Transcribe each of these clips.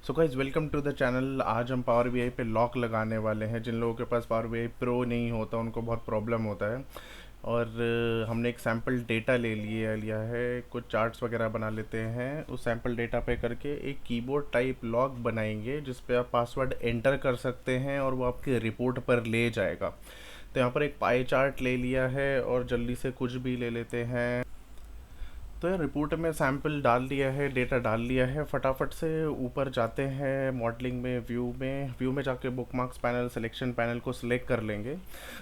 So guys welcome to the channel. आज हम power BI पे लॉक लगाने वाले हैं। जिन लोगों के पास पावर बीआई प्रो नहीं होता उनको बहुत प्रॉब्लम होता है। और हमने एक सैम्पल डेटा ले लिया है, कुछ चार्ट्स वगैरह बना लेते हैं। उस सैम्पल डेटा पे करके एक कीबोर्ड टाइप लॉक बनाएंगे जिस पे आप पासवर्ड एंटर कर सकते हैं और वो आपकी रिपोर्ट पर ले जाएगा। तो यहाँ पर एक पाई चार्ट ले लिया है और जल्दी से कुछ भी ले लेते हैं। तो यार रिपोर्ट में सैंपल डाल लिया है, डेटा डाल लिया है। फटाफट से ऊपर जाते हैं मॉडलिंग में, व्यू में जाके बुकमार्क्स पैनल, सिलेक्शन पैनल को सिलेक्ट कर लेंगे।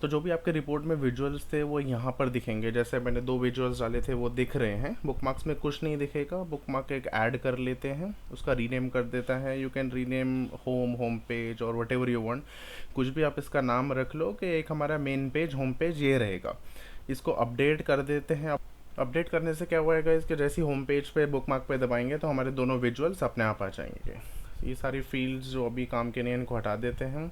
तो जो भी आपके रिपोर्ट में विजुअल्स थे वो यहाँ पर दिखेंगे। जैसे मैंने 2 विजुअल्स डाले थे वो दिख रहे हैं। बुकमार्क्स में कुछ नहीं दिखेगा। बुकमार्क एक ऐड कर लेते हैं, उसका रीनेम कर देता है। You can rename home page और वट एवर यू वांट। कुछ भी आप इसका नाम रख लो कि एक हमारा मेन पेज, होम पेज ये रहेगा। इसको अपडेट कर देते हैं। अपडेट करने से क्या हुआ है इसके, जैसे ही होम पेज पे बुकमार्क पे दबाएंगे तो हमारे दोनों विजुअल्स अपने आप आ जाएंगे। ये सारी फील्ड्स जो अभी काम के नहीं हैं इनको हटा देते हैं।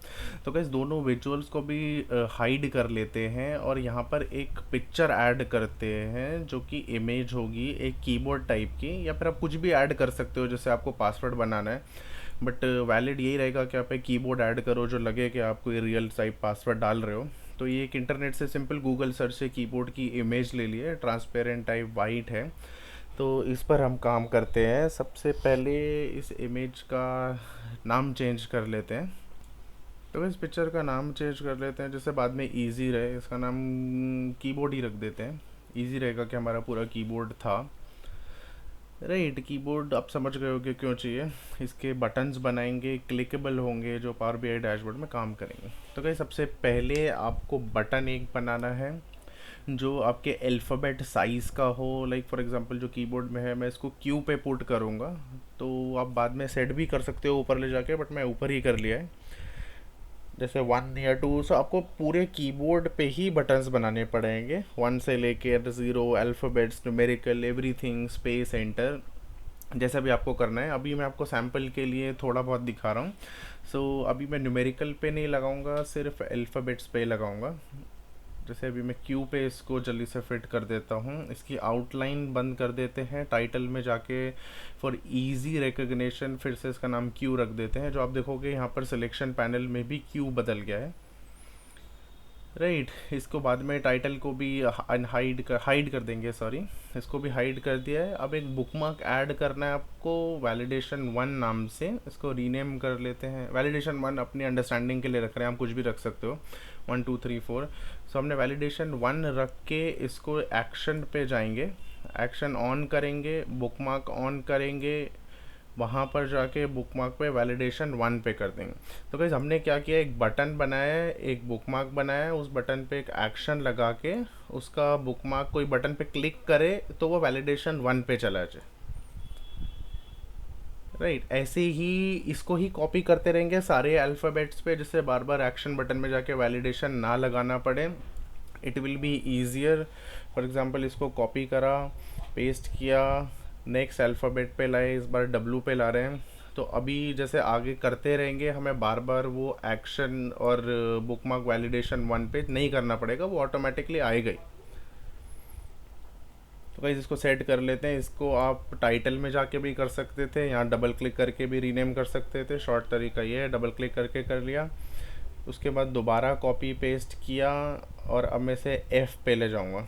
तो गाइस दोनों विजुअल्स को भी हाइड कर लेते हैं और यहाँ पर एक पिक्चर ऐड करते हैं जो कि इमेज होगी एक कीबोर्ड टाइप की, या फिर आप कुछ भी ऐड कर सकते हो जैसे आपको पासवर्ड बनाना है। बट वैलिड यही रहेगा कि आप एक कीबोर्ड ऐड करो जो लगे कि आप कोई रियल टाइप पासवर्ड डाल रहे हो। तो ये एक इंटरनेट से सिंपल गूगल सर्च से कीबोर्ड की इमेज ले लिए, ट्रांसपेरेंट टाइप वाइट है। तो इस पर हम काम करते हैं। सबसे पहले इस इमेज का नाम चेंज कर लेते हैं। तो इस पिक्चर का नाम चेंज कर लेते हैं जिससे बाद में इजी रहे। इसका नाम कीबोर्ड ही रख देते हैं, इजी रहेगा कि हमारा पूरा कीबोर्ड था। राइट, कीबोर्ड आप समझ गए होगे क्यों चाहिए। इसके बटन्स बनाएंगे, क्लिकेबल होंगे, जो पावर बीआई डैशबोर्ड में काम करेंगे। तो क्या सबसे पहले आपको बटन एक बनाना है जो आपके अल्फ़ाबेट साइज़ का हो। लाइक फॉर एग्जांपल जो कीबोर्ड में है मैं इसको क्यू पे पुट करूँगा, तो आप बाद में सेट भी कर सकते हो ऊपर ले जाके, बट मैं ऊपर ही कर लिया है। जैसे 1 या 2, सो आपको पूरे कीबोर्ड पे ही बटन्स बनाने पड़ेंगे, 1 से लेके 0, alphabets, numerical, everything, space, enter, जैसा भी आपको करना है। अभी मैं आपको सैम्पल के लिए थोड़ा बहुत दिखा रहा हूँ। सो अभी मैं न्यूमेरिकल पे नहीं लगाऊंगा, सिर्फ अल्फ़ाबेट्स पे लगाऊंगा। जैसे अभी मैं क्यू पे इसको जल्दी से फिट कर देता हूँ। इसकी आउटलाइन बंद कर देते हैं। टाइटल में जाके फॉर इजी रिकग्निशन फिर से इसका नाम क्यू रख देते हैं। जो आप देखोगे यहाँ पर सिलेक्शन पैनल में भी क्यू बदल गया है। राइट, इसको बाद में टाइटल को भी हाइड कर देंगे, सॉरी, इसको भी हाइड कर दिया है। अब एक बुकमार्क ऐड करना है आपको वैलिडेशन 1 नाम से। इसको रीनेम कर लेते हैं। वैलिडेशन 1 अपनी अंडरस्टैंडिंग के लिए रख रहे हैं, आप कुछ भी रख सकते हो, 1 2 3 4। सो हमने वैलिडेशन 1 रख के इसको एक्शन पे जाएंगे, एक्शन ऑन करेंगे, बुकमार्क ऑन करेंगे, वहाँ पर जाके बुकमार्क पे वैलिडेशन 1 पे कर देंगे। तो गाइस हमने क्या किया, एक बटन बनाया है, एक बुकमार्क बनाया है, उस बटन पे एक एक्शन लगा के उसका बुकमार्क कोई बटन पे क्लिक करे तो वो वैलिडेशन 1 पे चला जाए। राइट, ऐसे ही इसको ही कॉपी करते रहेंगे सारे अल्फ़ाबेट्स पे, जिससे बार बार एक्शन बटन में जाके वैलिडेशन ना लगाना पड़े। It will be easier. For example इसको कॉपी करा, पेस्ट किया, नेक्स्ट अल्फ़ाबेट पे लाए, इस बार डब्लू पे ला रहे हैं। तो अभी जैसे आगे करते रहेंगे हमें बार बार वो एक्शन और बुकमार्क वैलिडेशन 1 पे नहीं करना पड़ेगा, वो ऑटोमेटिकली आएगा ही। तो गाइस इसको सेट कर लेते हैं। इसको आप टाइटल में जाके भी कर सकते थे, यहाँ डबल क्लिक करके भी रीनेम कर सकते थे। शॉर्ट तरीका ये है, डबल क्लिक करके कर लिया। उसके बाद दोबारा कॉपी पेस्ट किया और अब मैं इसे एफ़ पे ले जाऊँगा।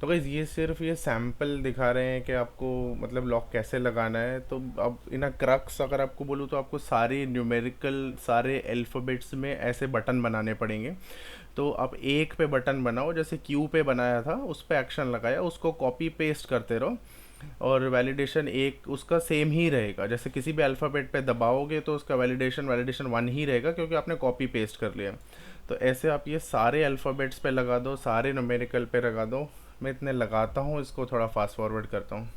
तो गाइस ये सिर्फ ये सैम्पल दिखा रहे हैं कि आपको मतलब लॉक कैसे लगाना है। तो अब इन अ क्रक्स अगर आपको बोलूँ तो आपको सारे न्यूमेरिकल, सारे अल्फ़ाबेट्स में ऐसे बटन बनाने पड़ेंगे। तो आप एक पे बटन बनाओ, जैसे क्यू पे बनाया था उस पे एक्शन लगाया, उसको कॉपी पेस्ट करते रहो और वैलिडेशन एक उसका सेम ही रहेगा। जैसे किसी भी अल्फ़ाबेट पे दबाओगे तो उसका वैलिडेशन 1 ही रहेगा क्योंकि आपने कॉपी पेस्ट कर लिया। तो ऐसे आप ये सारे अल्फ़ाबेट्स पे लगा दो, सारे न्यूमेरिकल पे लगा दो। मैं इतने लगाता हूँ, इसको थोड़ा फास्ट फॉरवर्ड करता हूँ।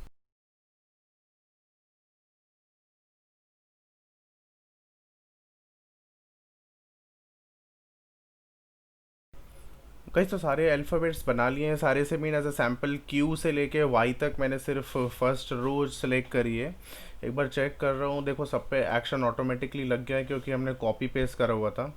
कई तो सारे अल्फ़ाबेट्स बना लिए हैं। सारे से mean as a sample Q से लेके वाई तक मैंने सिर्फ फर्स्ट रो सेलेक्ट करी है। एक बार चेक कर रहा हूँ, देखो सब पे एक्शन ऑटोमेटिकली लग गया है क्योंकि हमने कॉपी पेस्ट करा हुआ था।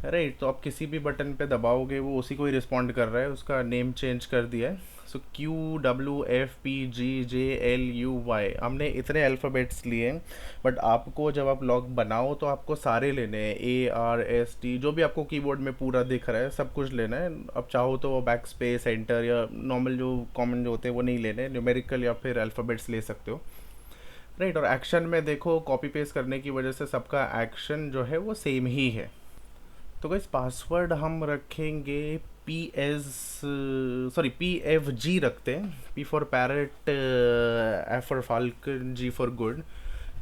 राइट, तो आप किसी भी बटन पे दबाओगे वो उसी को ही रिस्पॉन्ड कर रहा है, उसका नेम चेंज कर दिया है। सो QWFPGJLUY, हमने इतने अल्फ़ाबेट्स लिए हैं, बट आपको जब आप लॉक बनाओ तो आपको सारे लेने हैं, ARST, जो भी आपको कीबोर्ड में पूरा दिख रहा है सब कुछ लेना है। अब चाहो तो वो बैक स्पेस, एंटर या नॉर्मल जो कॉमन जो होते हैं वो नहीं लेने, न्यूमेरिकल या फिर अल्फ़ाबेट्स ले सकते हो। राइट, और एक्शन में देखो कॉपी पेस्ट करने की वजह से सबका एक्शन जो है वो सेम ही है। तो गाइस पासवर्ड हम रखेंगे PFG रखते हैं, P for parrot, F for falcon, G for good.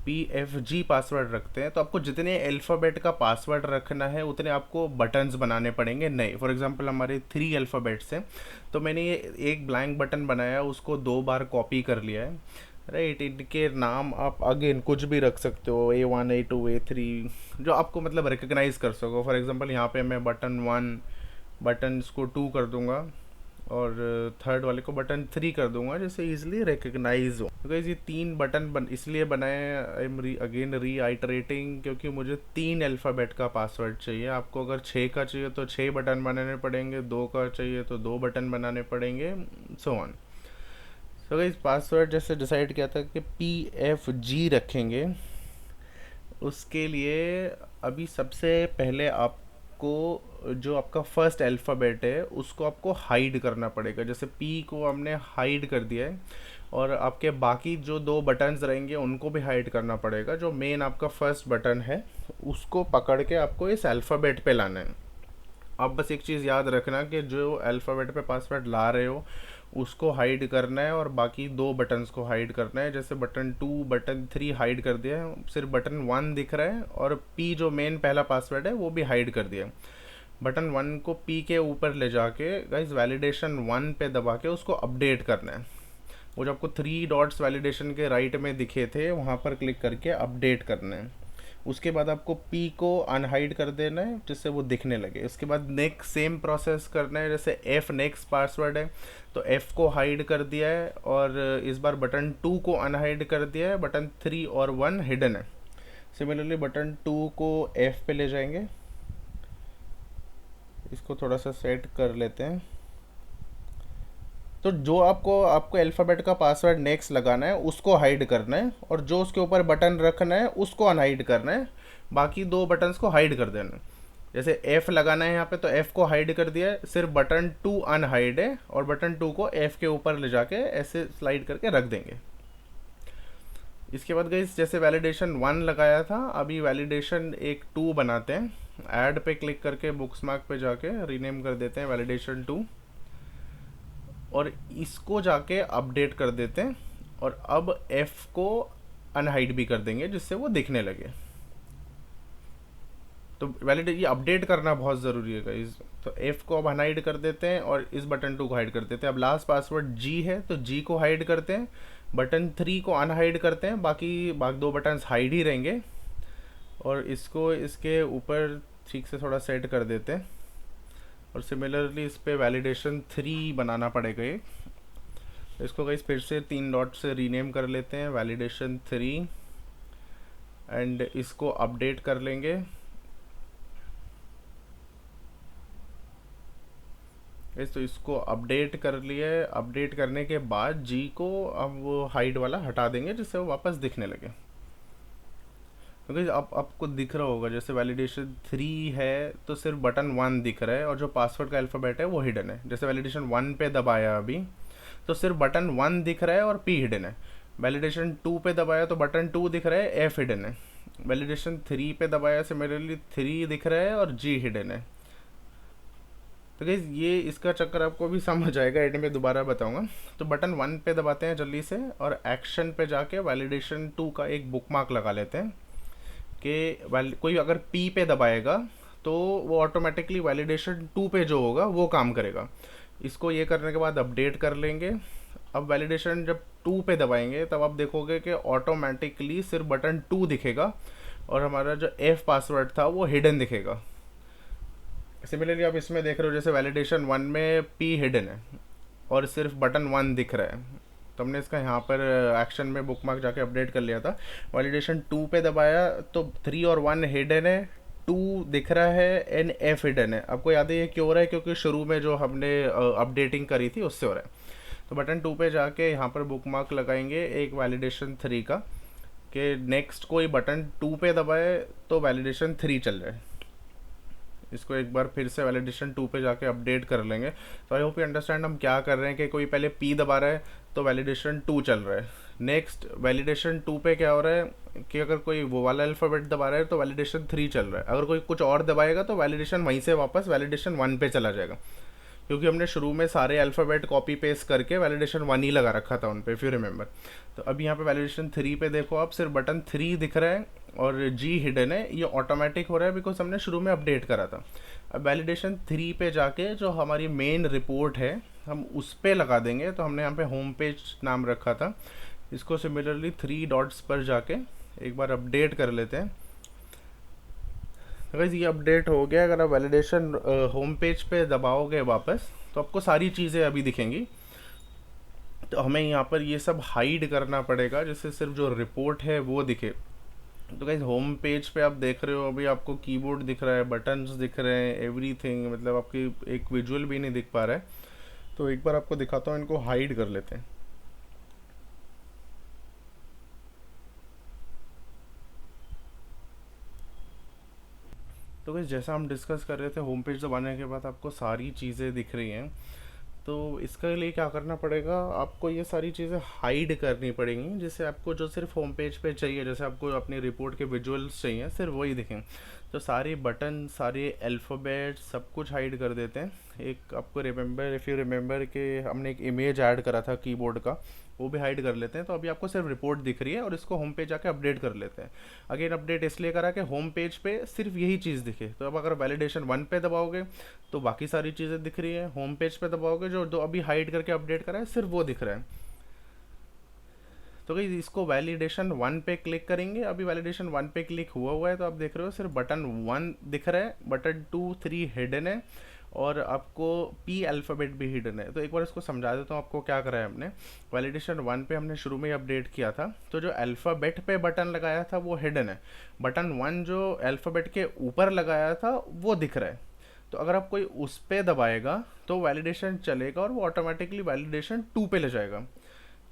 PFG password रखते हैं। तो आपको जितने अल्फ़ाबेट का पासवर्ड रखना है उतने आपको बटन्स बनाने पड़ेंगे नए। फॉर एग्जांपल हमारे 3 अल्फ़ाबेट्स हैं, तो मैंने ये एक ब्लैंक बटन बनाया, उसको 2 बार कॉपी कर लिया है। राइट, इनके नाम आप अगेन कुछ भी रख सकते हो, A1, A2, A3, जो आपको मतलब रिकग्नाइज कर सको। फॉर एग्जांपल यहाँ पे मैं बटन 1, बटन को 2 कर दूंगा और थर्ड वाले को बटन 3 कर दूंगा, जिससे इजीली रिकग्नाइज हो। तो ये 3 बटन इसलिए बनाए, आई एम अगेन रीआइटरेटिंग, क्योंकि मुझे 3 अल्फ़ाबेट का पासवर्ड चाहिए। आपको अगर 6 का चाहिए तो 6 बटन बनाने पड़ेंगे, 2 का चाहिए तो 2 बटन बनाने पड़ेंगे, सो ऑन। तो गाइस पासवर्ड जैसे डिसाइड किया था कि PFG रखेंगे, उसके लिए अभी सबसे पहले आपको जो आपका फर्स्ट अल्फ़ाबेट है उसको आपको हाइड करना पड़ेगा। जैसे P को हमने हाइड कर दिया है, और आपके बाकी जो 2 बटन्स रहेंगे उनको भी हाइड करना पड़ेगा। जो मेन आपका फर्स्ट बटन है उसको पकड़ के आपको इस अल्फ़ाबेट पे लाना है। आप बस एक चीज़ याद रखना कि जो अल्फ़ाबेट पे पासवर्ड ला रहे हो उसको हाइड करना है, और बाकी 2 बटन्स को हाइड करना है। जैसे बटन 2, बटन 3 हाइड कर दिया है, सिर्फ बटन 1 दिख रहा है, और P जो मेन पहला पासवर्ड है वो भी हाइड कर दिया है। बटन 1 को P के ऊपर ले जाके गाइस वैलिडेशन 1 पे दबा के उसको अपडेट करना है। वो जो आपको 3 डॉट्स वैलिडेशन के राइट में दिखे थे वहाँ पर क्लिक करके अपडेट करना है। उसके बाद आपको P को अनहाइड कर देना है जिससे वो दिखने लगे। उसके बाद नेक्स्ट सेम प्रोसेस करना है। जैसे F नेक्स्ट पासवर्ड है तो F को हाइड कर दिया है, और इस बार बटन 2 को अनहाइड कर दिया है, बटन 3 और 1 हिडन है। सिमिलरली बटन 2 को F पे ले जाएंगे, इसको थोड़ा सा सेट कर लेते हैं। तो जो आपको अल्फ़ाबेट का पासवर्ड नेक्स्ट लगाना है उसको हाइड करना है, और जो उसके ऊपर बटन रखना है उसको अनहाइड करना है, बाकी 2 बटन्स को हाइड कर देना है। जैसे F लगाना है यहाँ पे तो F को हाइड कर दिया है, सिर्फ बटन 2 अनहाइड है, और बटन 2 को F के ऊपर ले जाके ऐसे स्लाइड करके रख देंगे। इसके बाद गाइस जैसे वैलिडेशन 1 लगाया था, अभी वैलिडेशन एक 2 बनाते हैं। ऐड पे क्लिक करके बुक्स मार्क पे जाके रीनेम कर देते हैं वैलिडेशन 2, और इसको जाके अपडेट कर देते हैं, और अब F को अनहाइड भी कर देंगे जिससे वो दिखने लगे। तो वैलिडेट ये अपडेट करना बहुत ज़रूरी है गाइस। तो F को अब अनहाइड कर देते हैं और इस बटन 2 को हाइड कर देते हैं। अब लास्ट पासवर्ड G है तो G को हाइड करते हैं, बटन 3 को अनहाइड करते हैं, बाकी 2 बटन्स हाइड ही रहेंगे, और इसको इसके ऊपर ठीक से थोड़ा सेट कर देते हैं। और सिमिलरली इस पे वैलिडेशन 3 बनाना पड़ेगा ये। इसको गाइस फिर से 3 डॉट से रीनेम कर लेते हैं वैलिडेशन 3, एंड इसको अपडेट कर लेंगे। तो इसको अपडेट कर लिए। अपडेट करने के बाद G को अब वो हाइड वाला हटा देंगे जिससे वो वापस दिखने लगे। क्योंकि अब आपको दिख रहा होगा जैसे वैलिडेशन 3 है तो सिर्फ बटन 1 दिख रहा है, और जो पासवर्ड का अल्फ़ाबेट है वो हिडन है। जैसे वैलिडेशन 1 पे दबाया अभी तो सिर्फ बटन 1 दिख रहा है और P हिडन है। वैलिडेशन 2 पे दबाया तो बटन 2 दिख रहा है, F हिडन है। वैलिडेशन 3 पे दबाया सिमिलरली 3 दिख रहा है और G हिडन है। तो गाइस ये इसका चक्कर आपको भी समझ आएगा, एंड में दोबारा बताऊंगा। तो बटन 1 पे दबाते हैं जल्दी से, और एक्शन पे जाके वैलिडेशन 2 का एक बुकमार्क लगा लेते हैं कि कोई अगर P पे दबाएगा तो वो ऑटोमेटिकली वैलिडेशन 2 पे जो होगा वो काम करेगा। इसको ये करने के बाद अपडेट कर लेंगे। अब वैलिडेशन जब 2 पे दबाएंगे तब आप देखोगे कि ऑटोमेटिकली सिर्फ बटन 2 दिखेगा, और हमारा जो F पासवर्ड था वो हिडन दिखेगा। सिमिलरली आप इसमें देख रहे हो जैसे वैलिडेशन 1 में P हिडन है और सिर्फ बटन 1 दिख रहा है, तो हमने इसका यहाँ पर एक्शन में बुकमार्क जाके अपडेट कर लिया था। वैलिडेशन 2 पे दबाया तो 3 और 1 हिडन है, दिख रहा है एंड एफ हिडन है। आपको याद है ये क्यों हो रहा है? क्योंकि शुरू में जो हमने अपडेटिंग करी थी उससे हो रहा है। तो बटन 2 पे जाके यहाँ पर बुक मार्क लगाएंगे एक वैलिडेशन 3 का, कि नेक्स्ट कोई बटन 2 पे दबाए तो वैलिडेशन 3 चल रहा है। इसको एक बार फिर से वैलिडेशन 2 पे जाके अपडेट कर लेंगे। तो आई होप यू अंडरस्टैंड हम क्या कर रहे हैं, कि कोई पहले P दबा रहा है तो वैलिडेशन 2 चल रहा है। नेक्स्ट वैलिडेशन 2 पे क्या हो रहा है कि अगर कोई वो वाला अल्फ़ाबेट दबा रहा है तो वैलिडेशन 3 चल रहा है। अगर कोई कुछ और दबाएगा तो वैलिडेशन वहीं से वापस वैलिडेशन 1 पे चला जाएगा, क्योंकि हमने शुरू में सारे अल्फ़ाबेट कॉपी पेस्ट करके वैलिडेशन 1 ही लगा रखा था उन पे, इफ़ यू रिमेंबर। तो अभी यहाँ पे वैलिडेशन 3 पे देखो आप, सिर्फ बटन 3 दिख रहा है और G हिडन है। ये ऑटोमेटिक हो रहा है बिकॉज हमने शुरू में अपडेट करा था। अब वैलिडेशन 3 पे जाके जो हमारी मेन रिपोर्ट है हम उस पे लगा देंगे। तो हमने यहाँ पे होम पेज नाम रखा था, इसको सिमिलरली 3 डॉट्स पर जाके एक बार अपडेट कर लेते हैं। अगर ये अपडेट हो गया, अगर आप वैलिडेशन होम पेज पे दबाओगे वापस तो आपको सारी चीज़ें अभी दिखेंगी। तो हमें यहाँ पर ये सब हाइड करना पड़ेगा जिससे सिर्फ जो रिपोर्ट है वो दिखे। तो गाइस होम पेज पे आप देख रहे हो अभी आपको कीबोर्ड दिख रहा है, बटन्स दिख रहे हैं, एवरीथिंग, मतलब आपकी एक विजुअल भी नहीं दिख पा रहा है। तो एक बार आपको दिखाता हूँ, इनको हाइड कर लेते हैं। तो गाइस जैसा हम डिस्कस कर रहे थे, होम पेज दबाने के बाद आपको सारी चीज़ें दिख रही हैं। तो इसके लिए क्या करना पड़ेगा, आपको ये सारी चीज़ें हाइड करनी पड़ेंगी, जिससे आपको जो सिर्फ होम पेज पे चाहिए, जैसे आपको अपनी रिपोर्ट के विजुअल्स चाहिए सिर्फ वही दिखें। तो सारे बटन, सारे अल्फ़ाबेट, सब कुछ हाइड कर देते हैं। एक आपको रिमेंबर, इफ़ यू रिमेंबर कि हमने एक इमेज ऐड करा था कीबोर्ड का, वो भी हाइड कर लेते हैं। तो अभी आपको सिर्फ रिपोर्ट दिख रही है और इसको होम पेज जाके अपडेट कर लेते हैं। अगेन अपडेट इसलिए करा कि होम पेज पे सिर्फ यही चीज़ दिखे। तो अब अगर वैलिडेशन 1 पे दबाओगे तो बाकी सारी चीज़ें दिख रही है, होम पेज पे दबाओगे जो दो अभी हाइड करके अपडेट करा है सिर्फ वो दिख रहा है। तो गई इसको वैलिडेशन 1 पे क्लिक करेंगे। अभी वैलिडेशन 1 पे क्लिक हुआ है तो आप देख रहे हो सिर्फ बटन 1 दिख रहा है, बटन 2, 3 हिडन है और आपको P अल्फ़ाबेट भी हिडन है। तो एक बार इसको समझा देता हूँ आपको क्या करा है हमने। वैलिडेशन 1 पे हमने शुरू में ही अपडेट किया था, तो जो अल्फ़ाबेट पे बटन लगाया था वो हिडन है। बटन 1 जो अल्फ़ाबेट के ऊपर लगाया था वो दिख रहा है। तो अगर आप कोई उस पे दबाएगा तो वैलिडेशन चलेगा और वो ऑटोमेटिकली वैलिडेशन 2 पे ले जाएगा।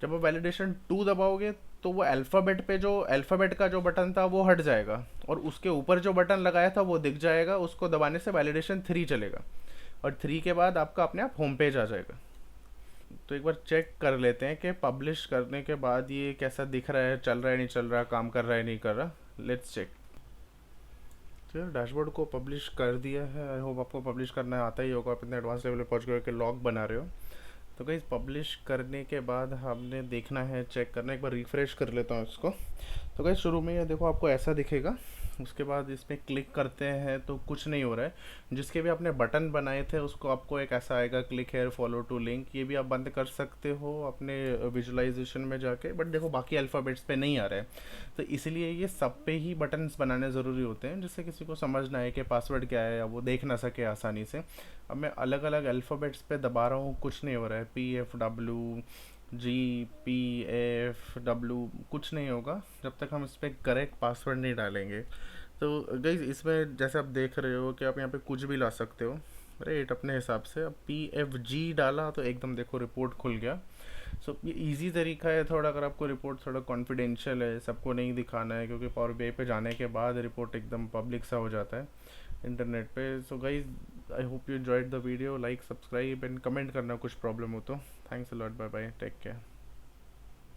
जब आप वैलिडेशन 2 दबाओगे तो वो अल्फ़ाबेट पे जो अल्फ़ाबेट का जो बटन था वो हट जाएगा और उसके ऊपर जो बटन लगाया था वो दिख जाएगा। उसको दबाने से वैलिडेशन 3 चलेगा और 3 के बाद आपका अपने आप होम पेज आ जाएगा। तो एक बार चेक कर लेते हैं कि पब्लिश करने के बाद ये कैसा दिख रहा है, चल रहा है नहीं चल रहा, काम कर रहा है नहीं कर रहा। Let's check. तो डैशबोर्ड को पब्लिश कर दिया है। आई होप आपको पब्लिश करना आता ही होगा, आप इतने एडवांस लेवल पे पहुंच गए कि लॉग बना रहे हो। तो गाइस पब्लिश करने के बाद हमने देखना है, चेक करना, एक बार रिफ़्रेश कर लेता हूँ इसको। तो गाइस शुरू में ये देखो आपको ऐसा दिखेगा, उसके बाद इसमें क्लिक करते हैं तो कुछ नहीं हो रहा है। जिसके भी आपने बटन बनाए थे उसको आपको एक ऐसा आएगा, click here follow to link. ये भी आप बंद कर सकते हो अपने विजुअलाइजेशन में जाके, बट देखो बाकी अल्फ़ाबेट्स पे नहीं आ रहा है। तो इसलिए ये सब पे ही बटन्स बनाने ज़रूरी होते हैं, जिससे किसी को समझ ना आए कि पासवर्ड क्या है या वो देख ना सके आसानी से। अब मैं अलग अलग अल्फ़ाबेट्स पे दबा रहा हूँ, कुछ नहीं हो रहा है। PFW, GPFW कुछ नहीं होगा जब तक हम इस पर करेक्ट पासवर्ड नहीं डालेंगे। तो गाइस इसमें जैसे आप देख रहे हो कि आप यहाँ पे कुछ भी ला सकते हो राइट अपने हिसाब से। अब PFG डाला तो एकदम देखो रिपोर्ट खुल गया। सो ये इजी तरीका है थोड़ा, अगर आपको रिपोर्ट थोड़ा कॉन्फिडेंशियल है, सबको नहीं दिखाना है, क्योंकि पावर बीआई पे जाने के बाद रिपोर्ट एकदम पब्लिक सा हो जाता है इंटरनेट पे। So guys I hope you enjoyed the video, like, subscribe and comment करना कुछ प्रॉब्लम हो तो। Thanks a lot, bye bye, take care.